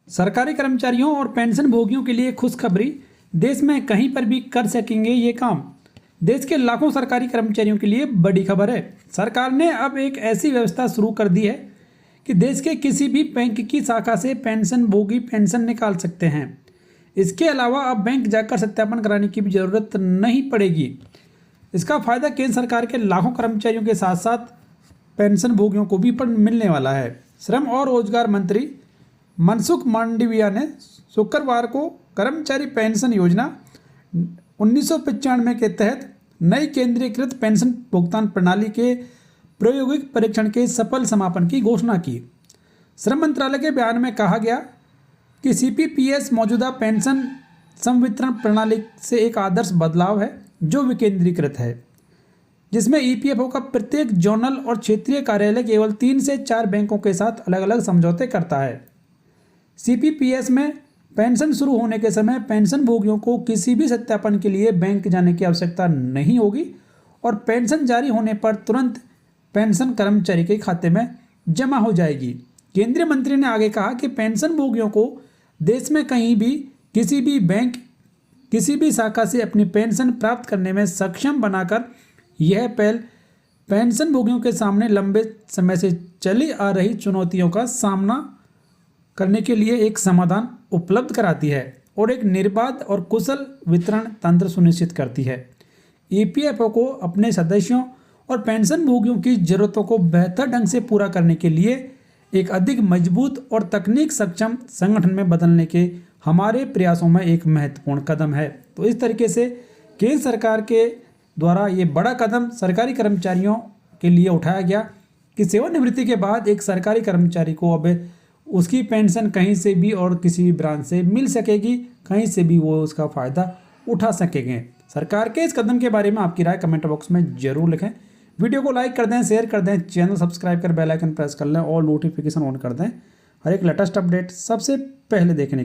सरकारी कर्मचारियों और पेंशन भोगियों के लिए खुशखबरी। देश में कहीं पर भी कर सकेंगे ये काम। देश के लाखों सरकारी कर्मचारियों के लिए बड़ी खबर है। सरकार ने अब एक ऐसी व्यवस्था शुरू कर दी है कि देश के किसी भी बैंक की शाखा से पेंशन भोगी पेंशन निकाल सकते हैं। इसके अलावा अब बैंक जाकर सत्यापन कराने की भी जरूरत नहीं पड़ेगी। इसका फायदा केंद्र सरकार के लाखों कर्मचारियों के साथ साथ पेंशन भोगियों को भी मिलने वाला है। श्रम और रोजगार मंत्री मनसुख मांडविया ने शुक्रवार को कर्मचारी पेंशन योजना 1995 के तहत नई केंद्रीकृत पेंशन भुगतान प्रणाली के प्रायोगिक परीक्षण के सफल समापन की घोषणा की। श्रम मंत्रालय के बयान में कहा गया कि सीपीपीएस मौजूदा पेंशन संवितरण प्रणाली से एक आदर्श बदलाव है जो विकेंद्रीकृत है, जिसमें ईपीएफओ का प्रत्येक जोनल और क्षेत्रीय कार्यालय केवल 3 से 4 बैंकों के साथ अलग अलग समझौते करता है। सीपीपीएस में पेंशन शुरू होने के समय पेंशन भोगियों को किसी भी सत्यापन के लिए बैंक जाने की आवश्यकता नहीं होगी और पेंशन जारी होने पर तुरंत पेंशन कर्मचारी के खाते में जमा हो जाएगी। केंद्रीय मंत्री ने आगे कहा कि पेंशन भोगियों को देश में कहीं भी किसी भी बैंक किसी भी शाखा से अपनी पेंशन प्राप्त करने में सक्षम बनाकर यह पहल पेंशन भोगियों के सामने लंबे समय से चली आ रही चुनौतियों का सामना करने के लिए एक समाधान उपलब्ध कराती है और एक निर्बाध और कुशल वितरण तंत्र सुनिश्चित करती है। ईपीएफओ को अपने सदस्यों और पेंशन भोगियों की जरूरतों को बेहतर ढंग से पूरा करने के लिए एक अधिक मजबूत और तकनीक सक्षम संगठन में बदलने के हमारे प्रयासों में एक महत्वपूर्ण कदम है। तो इस तरीके से केंद्र सरकार के द्वारा ये बड़ा कदम सरकारी कर्मचारियों के लिए उठाया गया कि सेवानिवृत्ति के बाद एक सरकारी कर्मचारी को अब उसकी पेंशन कहीं से भी और किसी भी ब्रांच से मिल सकेगी, कहीं से भी वो उसका फ़ायदा उठा सकेंगे। सरकार के इस कदम के बारे में आपकी राय कमेंट बॉक्स में जरूर लिखें। वीडियो को लाइक कर दें, शेयर कर दें, चैनल सब्सक्राइब कर बेल आइकन प्रेस कर लें और नोटिफिकेशन ऑन कर दें हर एक लेटेस्ट अपडेट सबसे पहले देखने